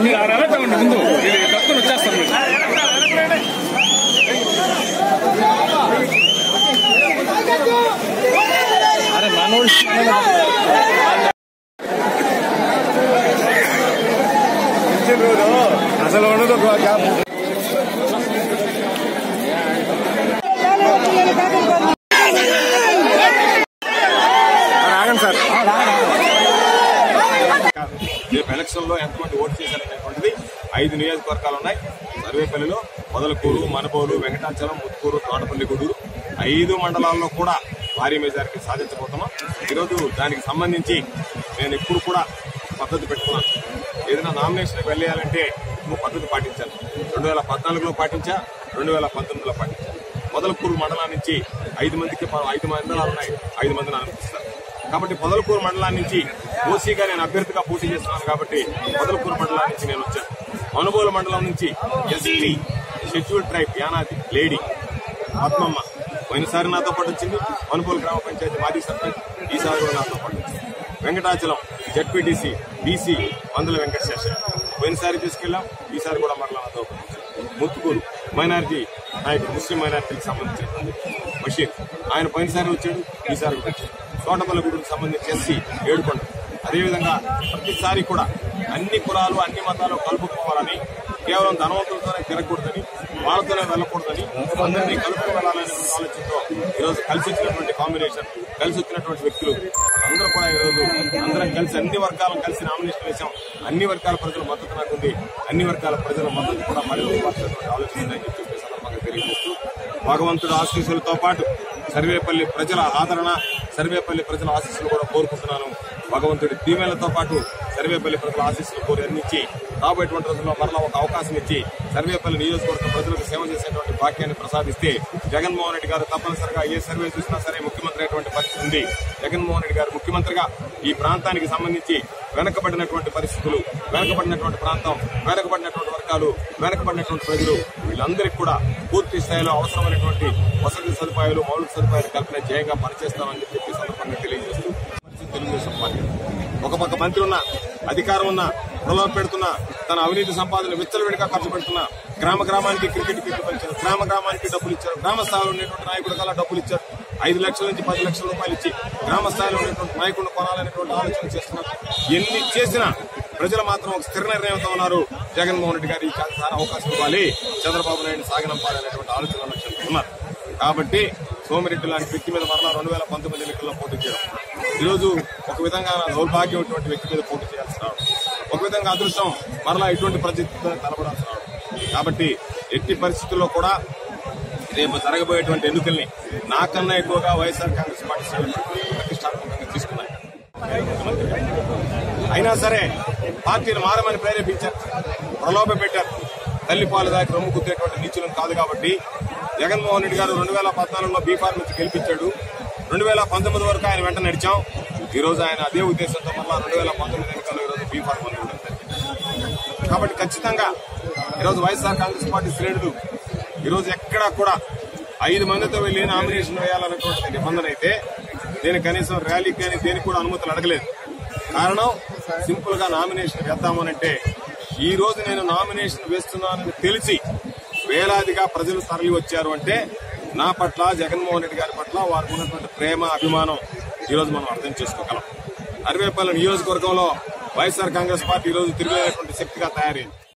మీరు ఆ వెళ్ళండి ముందు ఇది కట్టుకుని వచ్చేస్తాం అరే మనోళ్ళు అసలు ఉండదు ఆగండి సార్. రేపు ఎలక్షన్ లో ఎంతమంది ఓటు చేశారనేటువంటిది 5 నియోజకవర్గాలు ఉన్నాయి. సర్వేపల్లిలో మొదలకూరు, మనబోలు, వెంకటాచలం, ముత్తుకూరు, తోటపల్లి, గూడూరు 5 మండలాల్లో కూడా భారీ మెజారిటీ సాధించబోతున్నాం. ఈరోజు దానికి సంబంధించి నేను ఇప్పుడు కూడా పద్ధతి పెట్టుకున్నాను. ఏదైనా నామినేషన్ వెళ్ళాలంటే ఒక పద్ధతి పాటించాలి. 2014లో పాటించా, 2019లో పాటించా. మొదలకూరు మండలం నుంచి 5 మండలాలు ఉన్నాయి, 5 మందిని అనుమతిస్తారు. కాబట్టి మొదలకూరు మండలం నుంచి ఓసీగా నేను అభ్యర్థిగా పోటీ చేస్తున్నాను కాబట్టి మొదలకూరు మండలం నుంచి నేను వచ్చాను. మనుబోలు మండలం నుంచి ST schedule tribe Yanadi lady Padmamma పోయినసారి నాతో పాటు వచ్చింది. మనుబోలు గ్రామ పంచాయతీ మాజీ సర్పంచ్ ఈసారి కూడా నాతో పాటు వచ్చింది. వెంకటాచలం జెడ్పీటీసీ బీసీ మందుల వెంకటశేష పోయినసారి తీసుకెళ్లాం, ఈసారి కూడా మరలా నాతో పాటు వచ్చింది. ముత్తుకూరు మైనారిటీ నాయకుడు, ముస్లిం మైనారిటీకి సంబంధించినటువంటి బషీర్ ఆయన పోయినసారి వచ్చాడు, ఈసారి కూడా వచ్చాడు. తోటపల్లి గూడూరుకు సంబంధించి ఎస్సీ ఏడుకొండ. అదేవిధంగా ప్రతిసారి కూడా అన్ని కులాలు అన్ని మతాలు కలుపుకోవాలని, కేవలం ధనవంతులతోనే తిరగకూడదని, వాళ్ళతోనే వెళ్ళకూడదని, అందరినీ కలుపుకు వెళ్లాలనే ఆలోచనతో ఈరోజు కలిసి వచ్చినటువంటి కాంబినేషన్, కలిసి వచ్చినటువంటి వ్యక్తులు అందరూ కూడా ఈరోజు అందరం కలిసి అన్ని వర్గాలను కలిసి నామినేషన్ వేశాం. అన్ని వర్గాల ప్రజల మద్దతు నాకు ఉంది. అన్ని వర్గాల ప్రజల మద్దతు కూడా మరింత ఇవ్వాల్సినటువంటి ఆలోచన ఉందని చెప్పి సందర్భంగా తెలియజేస్తూ, భగవంతుడు ఆశీస్సులతో పాటు సర్వేపల్లి ప్రజల ఆదరణ, సర్వేపల్లి ప్రజల ఆశీస్సులు కూడా కోరుకుంటున్నాను. భగవంతుడి దీవెనలతో పాటు సర్వేపల్లి ప్రజల ఆశీస్సులు కోరి అందించి రాబోయేటువంటి రోజుల్లో మరలా ఒక అవకాశం ఇచ్చి సర్వేపల్లి నియోజకవర్గ ప్రజలకు సేవ చేసేటువంటి భాగ్యాన్ని ప్రసాదిస్తే జగన్మోహన్ రెడ్డి గారు తప్పనిసరిగా ఏ సర్వే చూసినా సరే ముఖ్యమంత్రి అయ్యేటువంటి పరిస్థితి ఉంది. జగన్మోహన్ రెడ్డి గారు ముఖ్యమంత్రిగా ఈ ప్రాంతానికి సంబంధించి వెనకబడినటువంటి పరిస్థితులు, వెనకబడినటువంటి ప్రాంతం, వెనకబడినటువంటి వర్గాలు, వెనకబడినటువంటి ప్రజలు వీళ్ళందరికీ కూడా పూర్తి స్థాయిలో అవసరమైనటువంటి వసతి సదుపాయాలు, మౌలిక సదుపాయాలు కల్పన ధ్యేయంగా పనిచేస్తామని చెప్పి సందర్భంగా తెలియజేస్తూ, తెలుగుదేశం పార్టీ ఒక పక్క మంత్రి ఉన్న, అధికారం ఉన్న, ప్రలోభ పెడుతున్న, తన అవినీతి సంపాదన విచ్చలవిడిగా ఖర్చు పెడుతున్న, గ్రామ గ్రామానికి క్రికెట్ కిట్లు పంచారు, గ్రామ గ్రామానికి డబ్బులు ఇచ్చారు, గ్రామ స్థాయిలో ఉన్నటువంటి నాయకుడు కల్లా డబ్బులు ఇచ్చారు. 5 లక్షల నుంచి 10 లక్షల రూపాయలు ఇచ్చి గ్రామ స్థాయిలో ఉన్నటువంటి నాయకుడిని కొనాలనేటువంటి ఆలోచన చేస్తున్నారు. ఎన్ని చేసినా ప్రజలు మాత్రం ఒక స్థిర నిర్ణయంతో ఉన్నారు. జగన్మోహన్ రెడ్డి గారు ఈసారి అవకాశం ఇవ్వాలి, చంద్రబాబు నాయుడు సాగనంపాలనేటువంటి ఆలోచనలో చెప్తున్నారు. కాబట్టి సోమిరెడ్డి లాంటి వ్యక్తి మీద మరలా 2019 ఎన్నికల్లో పోటీ చేయడం ఈరోజు ఒక విధంగా దౌర్భాగ్యం ఇటువంటి వ్యక్తి మీద పోటీ చేయాల్సి రావడం, ఒక విధంగా అదృష్టం మరలా ఇటువంటి పరిస్థితుల్లో తలపడాల్సి రావడం. కాబట్టి ఎట్టి పరిస్థితుల్లో కూడా రేపు జరగబోయేటువంటి ఎన్నికల్ని నాకన్నా ఎక్కువగా వైఎస్ఆర్ కాంగ్రెస్ పార్టీ ప్రతిష్టాత్మకంగా తీసుకున్నాయి. అయినా సరే పార్టీని మారమని ప్రేరేపించారు, ప్రలోభ పెట్టారు. తల్లిపాలు దాకి రొమ్ము కుట్టేటువంటి నీచులను కాదు. కాబట్టి జగన్మోహన్ రెడ్డి గారు 2014లో బీఫార్ నుంచి గెలిపించాడు. 2019 వరకు ఆయన వెంట నడిచాం. ఈ రోజు ఆయన అదే ఉద్దేశంతో మళ్ళా 2019 ఎన్నికల్లో ఈరోజు బీఫార్ మంది కాబట్టి ఖచ్చితంగా ఈరోజు వైఎస్ఆర్ కాంగ్రెస్ పార్టీ శ్రేణులు ఈరోజు ఎక్కడా కూడా 5 మందితో వెళ్లి నామినేషన్ వేయాలన్నటువంటి నిబంధన అయితే దీనికి కనీసం ర్యాలీకి కానీ దేనికి కూడా అనుమతులు అడగలేదు. కారణం సింపుల్ గా నామినేషన్ వేద్దామనంటే ఈ రోజు నేను నామినేషన్ వేస్తున్నానని తెలిసి వేలాదిగా ప్రజలు తరలి వచ్చారు అంటే నా పట్ల, జగన్మోహన్ రెడ్డి గారి పట్ల వారికి ఉన్నటువంటి ప్రేమ, అభిమానం ఈరోజు మనం అర్థం చేసుకోగలం. సర్వేపల్లి నియోజకవర్గంలో వైఎస్ఆర్ కాంగ్రెస్ పార్టీ ఈరోజు తిరిగేటువంటి శక్తిగా తయారైంది.